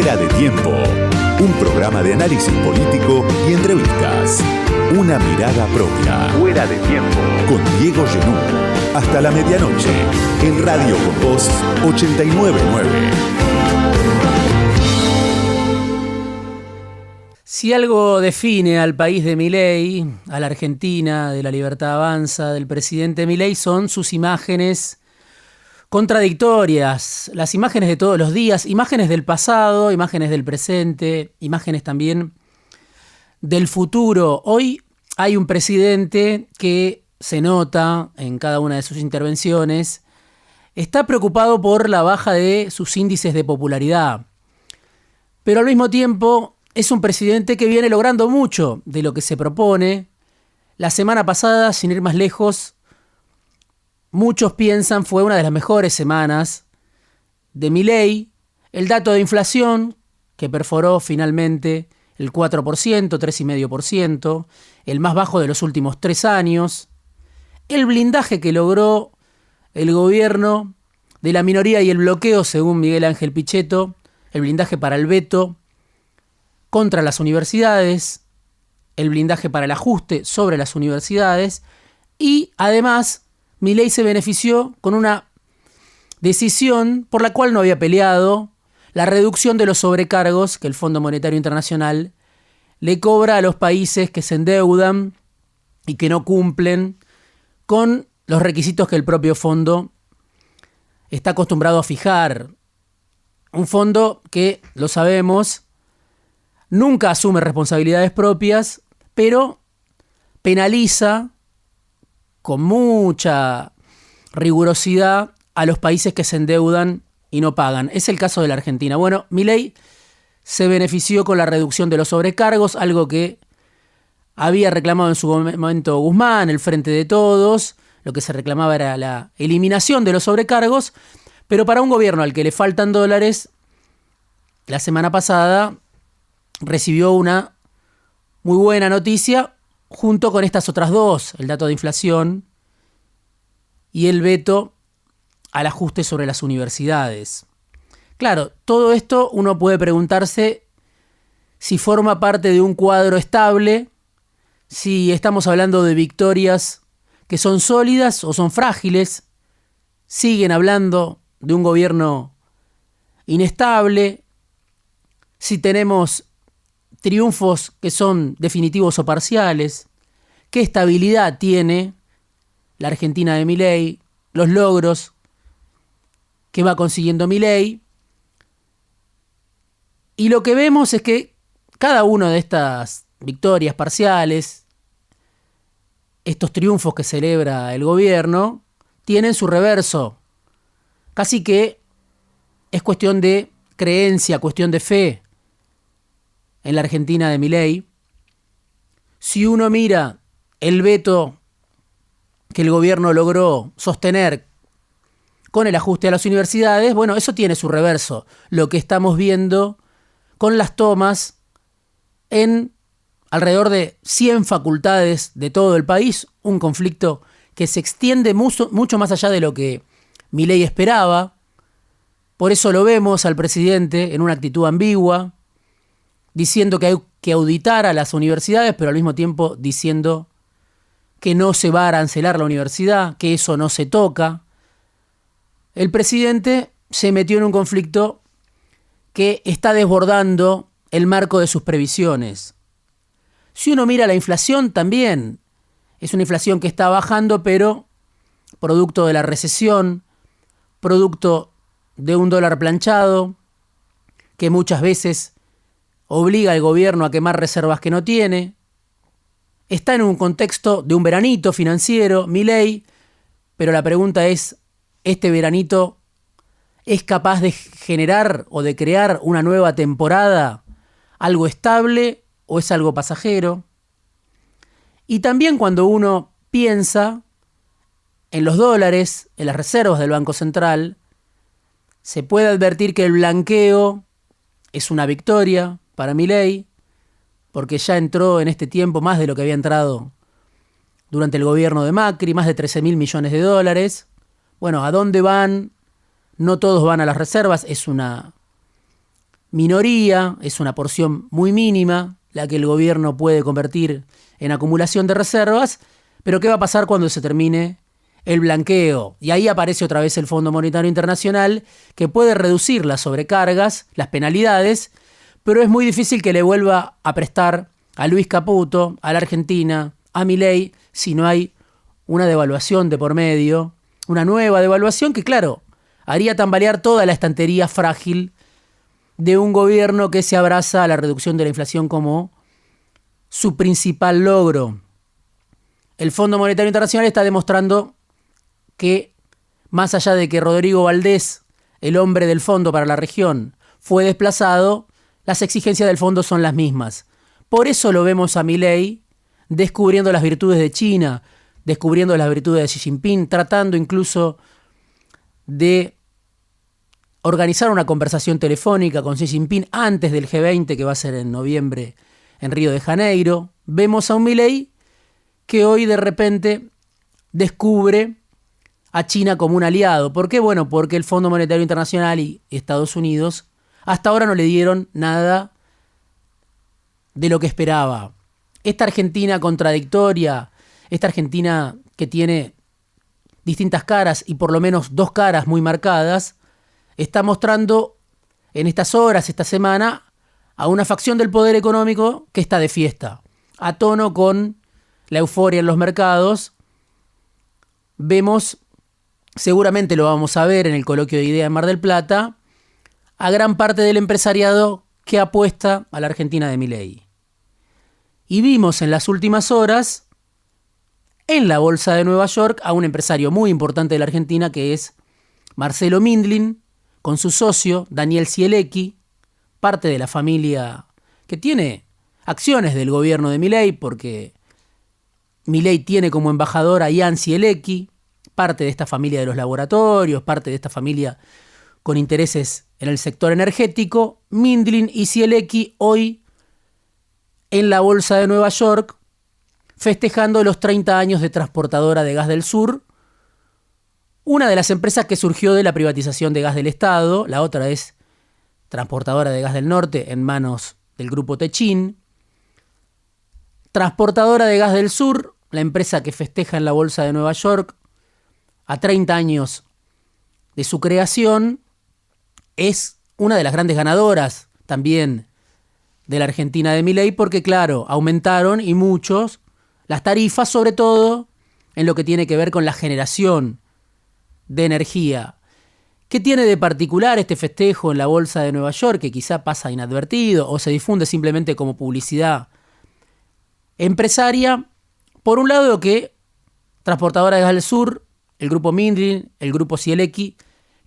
Fuera de Tiempo, un programa de análisis político y entrevistas. Una mirada propia. Fuera de Tiempo. Con Diego Genú. Hasta la medianoche. En Radio Con Voz 899. Si algo define al país de Milei, a la Argentina, de la Libertad Avanza, del presidente Milei, son sus imágenes contradictorias, las imágenes de todos los días, imágenes del pasado, imágenes del presente, imágenes también del futuro. Hoy hay un presidente que se nota en cada una de sus intervenciones, está preocupado por la baja de sus índices de popularidad, pero al mismo tiempo es un presidente que viene logrando mucho de lo que se propone. La semana pasada, sin ir más lejos, muchos piensan fue una de las mejores semanas de Milei. El dato de inflación, que perforó finalmente el 4%, 3,5%, el más bajo de los últimos 3 años. El blindaje que logró el gobierno de la minoría y el bloqueo, según Miguel Ángel Pichetto, el blindaje para el veto contra las universidades, el blindaje para el ajuste sobre las universidades, y además Milei se benefició con una decisión por la cual no había peleado, la reducción de los sobrecargos que el Fondo Monetario Internacional le cobra a los países que se endeudan y que no cumplen con los requisitos que el propio fondo está acostumbrado a fijar. Un fondo que, lo sabemos, nunca asume responsabilidades propias, pero penaliza con mucha rigurosidad a los países que se endeudan y no pagan. Es el caso de la Argentina. Bueno, Milei se benefició con la reducción de los sobrecargos, algo que había reclamado en su momento Guzmán, el Frente de Todos. Lo que se reclamaba era la eliminación de los sobrecargos, pero para un gobierno al que le faltan dólares, la semana pasada recibió una muy buena noticia junto con estas otras dos, el dato de inflación y el veto al ajuste sobre las universidades. Claro, todo esto uno puede preguntarse si forma parte de un cuadro estable, si estamos hablando de victorias que son sólidas o son frágiles, siguen hablando de un gobierno inestable, si tenemos triunfos que son definitivos o parciales, qué estabilidad tiene la Argentina de Milei, los logros que va consiguiendo Milei. Y lo que vemos es que cada una de estas victorias parciales, estos triunfos que celebra el gobierno, tienen su reverso. Casi que es cuestión de creencia, cuestión de fe en la Argentina de Milei. Si uno mira el veto que el gobierno logró sostener con el ajuste a las universidades, bueno, eso tiene su reverso. Lo que estamos viendo con las tomas en alrededor de 100 facultades de todo el país, un conflicto que se extiende mucho más allá de lo que Milei esperaba. Por eso lo vemos al presidente en una actitud ambigua, diciendo que hay que auditar a las universidades, pero al mismo tiempo diciendo que no se va a arancelar la universidad, que eso no se toca. El presidente se metió en un conflicto que está desbordando el marco de sus previsiones. Si uno mira la inflación también, es una inflación que está bajando, pero producto de la recesión, producto de un dólar planchado, que muchas veces obliga al gobierno a quemar reservas que no tiene. Está en un contexto de un veranito financiero, Milei, pero la pregunta es, ¿este veranito es capaz de generar o de crear una nueva temporada, algo estable o es algo pasajero? Y también cuando uno piensa en los dólares, en las reservas del Banco Central, se puede advertir que el blanqueo es una victoria para Milei, porque ya entró en este tiempo más de lo que había entrado durante el gobierno de Macri, más de 13.000 millones de dólares. Bueno, ¿a dónde van? No todos van a las reservas, es una minoría, es una porción muy mínima la que el gobierno puede convertir en acumulación de reservas, pero ¿qué va a pasar cuando se termine el blanqueo? Y ahí aparece otra vez el Fondo Monetario Internacional, que puede reducir las sobrecargas, las penalidades, pero es muy difícil que le vuelva a prestar a Luis Caputo, a la Argentina, a Milei, si no hay una devaluación de por medio, una nueva devaluación que, claro, haría tambalear toda la estantería frágil de un gobierno que se abraza a la reducción de la inflación como su principal logro. El Fondo Monetario Internacional está demostrando que, más allá de que Rodrigo Valdés, el hombre del fondo para la región, fue desplazado, las exigencias del fondo son las mismas. Por eso lo vemos a Milei descubriendo las virtudes de China, descubriendo las virtudes de Xi Jinping, tratando incluso de organizar una conversación telefónica con Xi Jinping antes del G20, que va a ser en noviembre en Río de Janeiro. Vemos a un Milei que hoy de repente descubre a China como un aliado. ¿Por qué? Bueno, porque el Fondo Monetario Internacional y Estados Unidos hasta ahora no le dieron nada de lo que esperaba. Esta Argentina contradictoria, esta Argentina que tiene distintas caras y por lo menos dos caras muy marcadas, está mostrando en estas horas, esta semana, a una facción del poder económico que está de fiesta. A tono con la euforia en los mercados, vemos, seguramente lo vamos a ver en el coloquio de ideas en Mar del Plata, a gran parte del empresariado que apuesta a la Argentina de Milei. Y vimos en las últimas horas, en la Bolsa de Nueva York, a un empresario muy importante de la Argentina que es Marcelo Mindlin, con su socio Daniel Sielecki, parte de la familia que tiene acciones del gobierno de Milei, porque Milei tiene como embajador a Ian Sielecki, parte de esta familia de los laboratorios, parte de esta familia con intereses en el sector energético. Mindlin y Sielecki hoy en la Bolsa de Nueva York, festejando los 30 años de Transportadora de Gas del Sur, una de las empresas que surgió de la privatización de gas del Estado, la otra es Transportadora de Gas del Norte en manos del grupo Techin. Transportadora de Gas del Sur, la empresa que festeja en la Bolsa de Nueva York a 30 años de su creación, es una de las grandes ganadoras también de la Argentina de Milei, porque claro, aumentaron y muchos las tarifas, sobre todo en lo que tiene que ver con la generación de energía. ¿Qué tiene de particular este festejo en la Bolsa de Nueva York, que quizá pasa inadvertido o se difunde simplemente como publicidad empresaria? Por un lado, que Transportadora de Gas del Sur, el grupo Mindlin, el grupo Sielecki,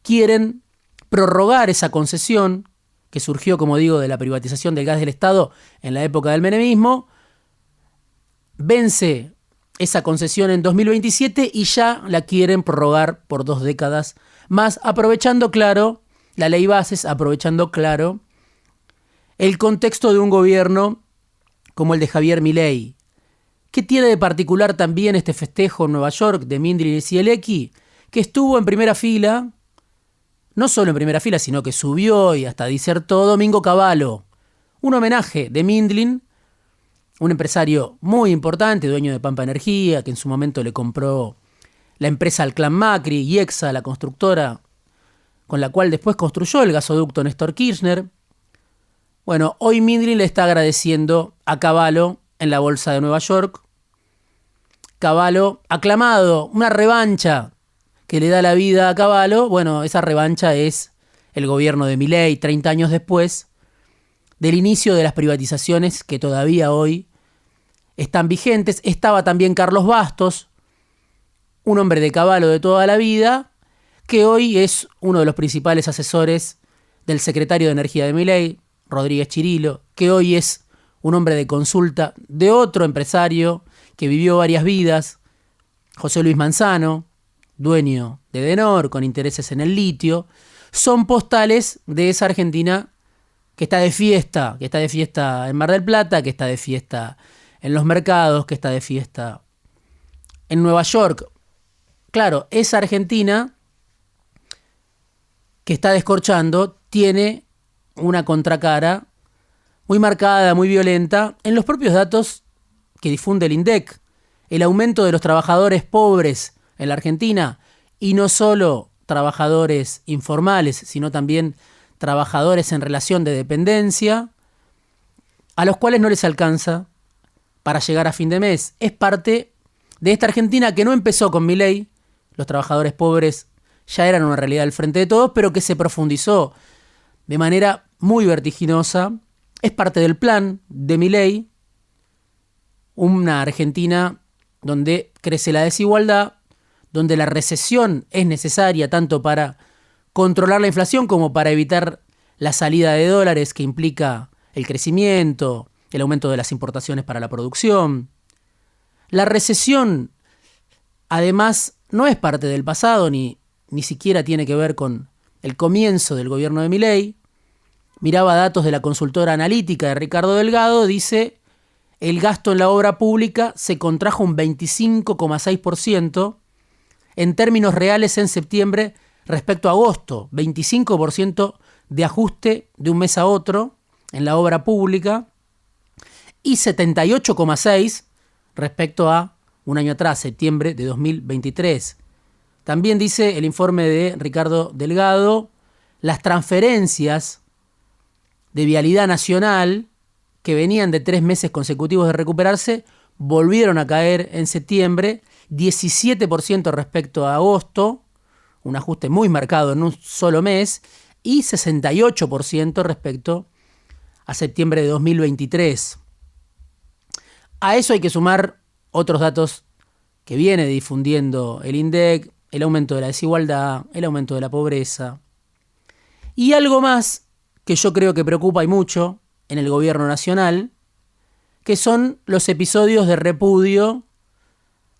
quieren prorrogar esa concesión que surgió, como digo, de la privatización del gas del Estado en la época del menemismo. Vence esa concesión en 2027 y ya la quieren prorrogar por 2 décadas más, aprovechando, claro, la ley bases, aprovechando, claro, el contexto de un gobierno como el de Javier Milei. ¿Qué tiene de particular también este festejo en Nueva York de Mindlin y Sielecki? Que estuvo en primera fila, no solo en primera fila, sino que subió y hasta disertó Domingo Cavallo. Un homenaje de Mindlin, un empresario muy importante, dueño de Pampa Energía, que en su momento le compró la empresa al clan Macri, y Exsa, la constructora con la cual después construyó el gasoducto Néstor Kirchner. Bueno, hoy Mindlin le está agradeciendo a Cavallo en la Bolsa de Nueva York. Cavallo aclamado, una revancha que le da la vida a Cavallo. Bueno, esa revancha es el gobierno de Milei, 30 años después del inicio de las privatizaciones que todavía hoy están vigentes. Estaba también Carlos Bastos, un hombre de Cavallo de toda la vida, que hoy es uno de los principales asesores del secretario de Energía de Milei, Rodríguez Chirilo, que hoy es un hombre de consulta de otro empresario que vivió varias vidas, José Luis Manzano, dueño de Edenor, con intereses en el litio. Son postales de esa Argentina que está de fiesta en Mar del Plata, que está de fiesta en los mercados, que está de fiesta en Nueva York. Claro, esa Argentina que está descorchando tiene una contracara muy marcada, muy violenta, en los propios datos que difunde el INDEC. El aumento de los trabajadores pobres en la Argentina, y no solo trabajadores informales, sino también trabajadores en relación de dependencia, a los cuales no les alcanza para llegar a fin de mes. Es parte de esta Argentina que no empezó con Milei. Los trabajadores pobres ya eran una realidad del Frente de Todos, pero que se profundizó de manera muy vertiginosa. Es parte del plan de Milei, una Argentina donde crece la desigualdad, donde la recesión es necesaria tanto para controlar la inflación como para evitar la salida de dólares que implica el crecimiento, el aumento de las importaciones para la producción. La recesión, además, no es parte del pasado ni siquiera tiene que ver con el comienzo del gobierno de Milei. Miraba datos de la consultora analítica de Ricardo Delgado, dice, el gasto en la obra pública se contrajo un 25,6% en términos reales en septiembre respecto a agosto, 25% de ajuste de un mes a otro en la obra pública y 78,6% respecto a un año atrás, septiembre de 2023. También dice el informe de Ricardo Delgado, las transferencias de Vialidad Nacional, que venían de 3 meses consecutivos de recuperarse, volvieron a caer en septiembre, 17% respecto a agosto, un ajuste muy marcado en un solo mes, y 68% respecto a septiembre de 2023. A eso hay que sumar otros datos que viene difundiendo el INDEC, el aumento de la desigualdad, el aumento de la pobreza. Y algo más que yo creo que preocupa y mucho en el gobierno nacional, que son los episodios de repudio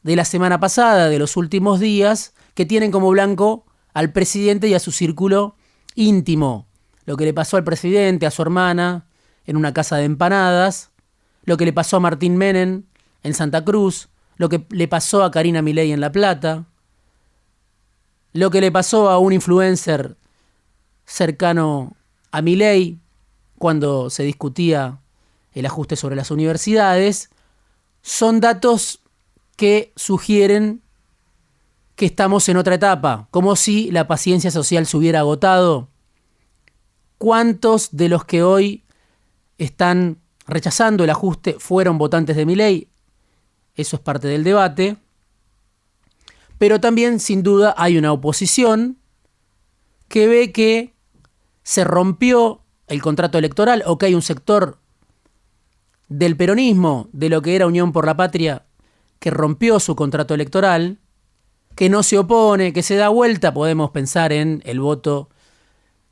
de la semana pasada, de los últimos días, que tienen como blanco al presidente y a su círculo íntimo. Lo que le pasó al presidente, a su hermana, en una casa de empanadas, lo que le pasó a Martín Menem en Santa Cruz, lo que le pasó a Karina Milei en La Plata, lo que le pasó a un influencer cercano a Milei cuando se discutía el ajuste sobre las universidades, son datos que sugieren que estamos en otra etapa, como si la paciencia social se hubiera agotado. ¿Cuántos de los que hoy están rechazando el ajuste fueron votantes de Milei? Eso es parte del debate. Pero también, sin duda, hay una oposición que ve que se rompió el contrato electoral o que hay un sector del peronismo, de lo que era Unión por la Patria, que rompió su contrato electoral, que no se opone, que se da vuelta. Podemos pensar en el voto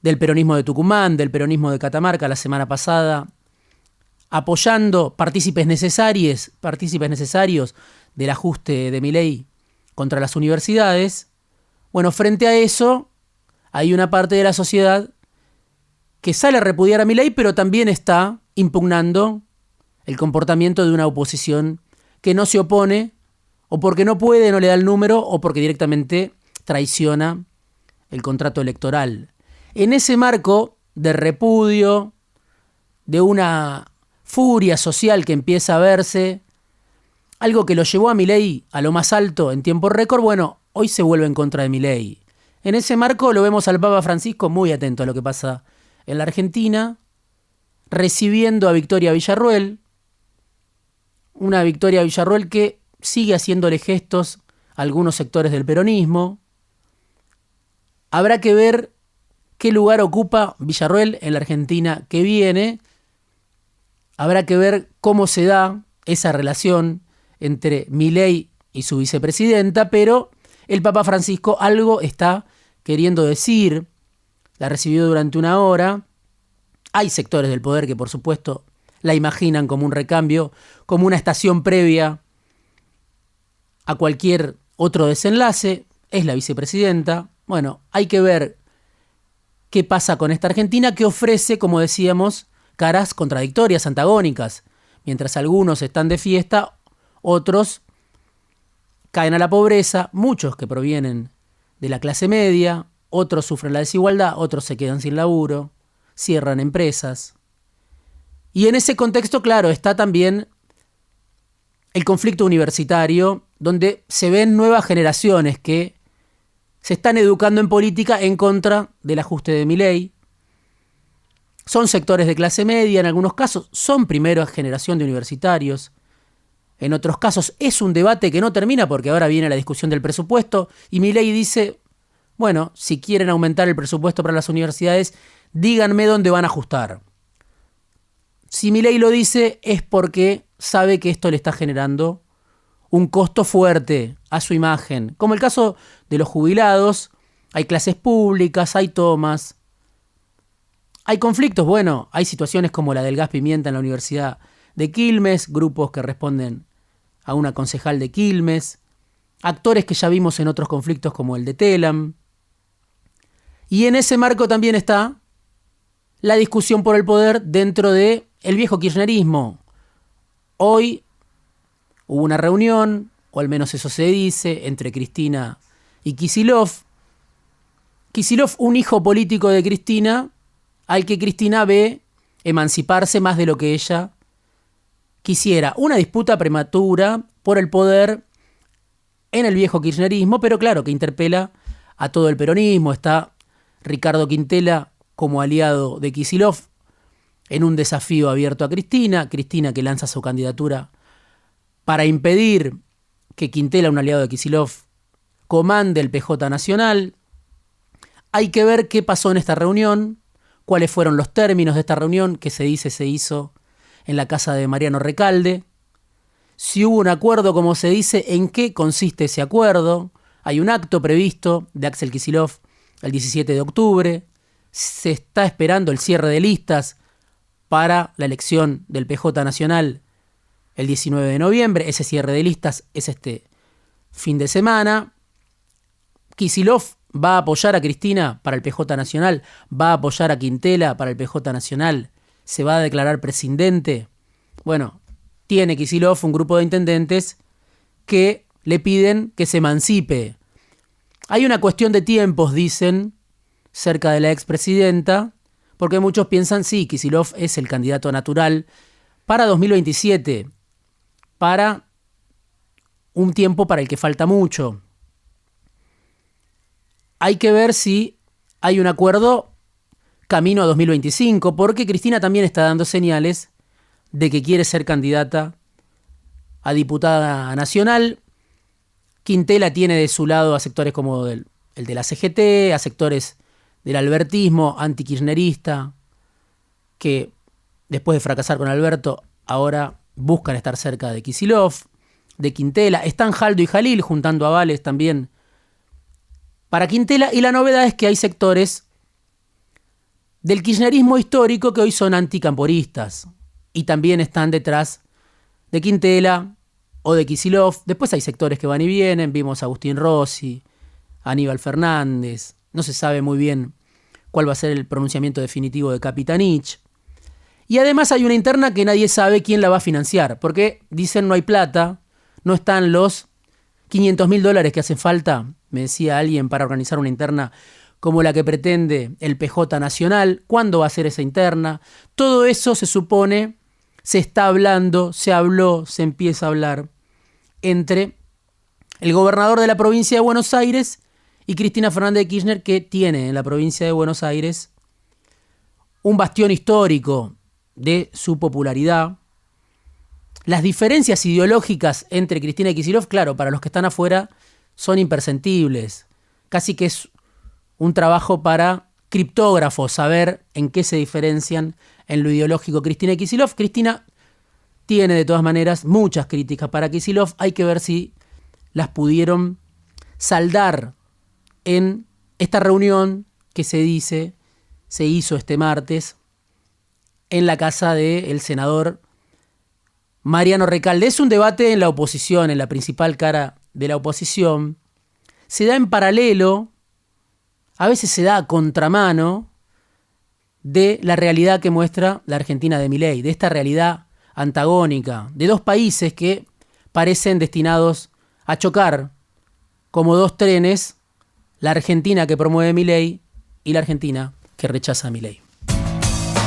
del peronismo de Tucumán, del peronismo de Catamarca la semana pasada, apoyando partícipes necesarios del ajuste de Milei contra las universidades. Bueno, frente a eso hay una parte de la sociedad que sale a repudiar a Milei, pero también está impugnando el comportamiento de una oposición que no se opone, o porque no puede, no le da el número, o porque directamente traiciona el contrato electoral. En ese marco de repudio, de una furia social que empieza a verse, algo que lo llevó a Milei a lo más alto en tiempo récord, bueno, hoy se vuelve en contra de Milei. En ese marco lo vemos al Papa Francisco muy atento a lo que pasa en la Argentina, recibiendo a Victoria Villarruel, una Victoria Villarruel que sigue haciéndole gestos a algunos sectores del peronismo. Habrá que ver qué lugar ocupa Villarruel en la Argentina que viene. Habrá que ver cómo se da esa relación entre Milei y su vicepresidenta, pero el Papa Francisco algo está queriendo decir. La recibió durante una hora. Hay sectores del poder que, por supuesto, la imaginan como un recambio, como una estación previa a cualquier otro desenlace. Es la vicepresidenta. Bueno, hay que ver qué pasa con esta Argentina que ofrece, como decíamos, caras contradictorias, antagónicas. Mientras algunos están de fiesta, otros caen a la pobreza, muchos que provienen de la clase media, otros sufren la desigualdad, otros se quedan sin laburo, cierran empresas. Y en ese contexto, claro, está también el conflicto universitario, donde se ven nuevas generaciones que se están educando en política en contra del ajuste de Milei. Son sectores de clase media, en algunos casos son primera generación de universitarios. En otros casos es un debate que no termina porque ahora viene la discusión del presupuesto y Milei dice, bueno, si quieren aumentar el presupuesto para las universidades, díganme dónde van a ajustar. Si Milei lo dice es porque sabe que esto le está generando un costo fuerte a su imagen. Como el caso de los jubilados, hay clases públicas, hay tomas, hay conflictos. Bueno, hay situaciones como la del gas pimienta en la Universidad de Quilmes, grupos que responden a una concejal de Quilmes, actores que ya vimos en otros conflictos como el de Telam. Y en ese marco también está la discusión por el poder dentro del viejo kirchnerismo. Hoy hubo una reunión, o al menos eso se dice, entre Cristina y Kicillof. Kicillof, un hijo político de Cristina, al que Cristina ve emanciparse más de lo que ella quisiera. Una disputa prematura por el poder en el viejo kirchnerismo, pero claro, que interpela a todo el peronismo. Está Ricardo Quintela como aliado de Kicillof en un desafío abierto a Cristina. Cristina que lanza su candidatura para impedir que Quintela, un aliado de Kicillof, comande el PJ Nacional. Hay que ver qué pasó en esta reunión, cuáles fueron los términos de esta reunión que se hizo en la casa de Mariano Recalde. Si hubo un acuerdo, como se dice, en qué consiste ese acuerdo. Hay un acto previsto de Axel Kicillof el 17 de octubre. Se está esperando el cierre de listas para la elección del PJ Nacional el 19 de noviembre. Ese cierre de listas es este fin de semana. Kicillof va a apoyar a Cristina para el PJ Nacional, va a apoyar a Quintela para el PJ Nacional, se va a declarar presidente. Bueno, tiene Kicillof un grupo de intendentes que le piden que se emancipe. Hay una cuestión de tiempos, dicen, cerca de la expresidenta, porque muchos piensan, sí, Kicillof es el candidato natural para 2027, para un tiempo para el que falta mucho. Hay que ver si hay un acuerdo camino a 2025, porque Cristina también está dando señales de que quiere ser candidata a diputada nacional. Quintela tiene de su lado a sectores como el de la CGT, a sectores del albertismo antikirchnerista, que después de fracasar con Alberto, ahora buscan estar cerca de Kicillof, de Quintela. Están Jaldo y Jalil juntando avales también para Quintela, y la novedad es que hay sectores del kirchnerismo histórico que hoy son anticamporistas y también están detrás de Quintela o de Kicillof. Después hay sectores que van y vienen, vimos a Agustín Rossi, a Aníbal Fernández, no se sabe muy bien cuál va a ser el pronunciamiento definitivo de Capitanich. Y además hay una interna que nadie sabe quién la va a financiar, porque dicen no hay plata, no están los $500.000 que hacen falta, me decía alguien, para organizar una interna como la que pretende el PJ Nacional. ¿Cuándo va a ser esa interna? Todo eso se supone, se está hablando, se habló, se empieza a hablar entre el gobernador de la provincia de Buenos Aires y Cristina Fernández de Kirchner, que tiene en la provincia de Buenos Aires un bastión histórico de su popularidad. Las diferencias ideológicas entre Cristina y Kicillof, claro, para los que están afuera son imperceptibles. Casi que es un trabajo para criptógrafos saber en qué se diferencian en lo ideológico Cristina y Kicillof. Cristina tiene de todas maneras muchas críticas para Kicillof. Hay que ver si las pudieron saldar en esta reunión que se hizo este martes en la casa del senador Mariano Recalde. Es un debate en la oposición, en la principal cara de la oposición. Se da en paralelo, a veces se da a contramano de la realidad que muestra la Argentina de Milei, de esta realidad antagónica, de dos países que parecen destinados a chocar como dos trenes, la Argentina que promueve Milei y la Argentina que rechaza a Milei.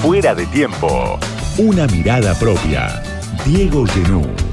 Fuera de tiempo. Una mirada propia. Diego Genú.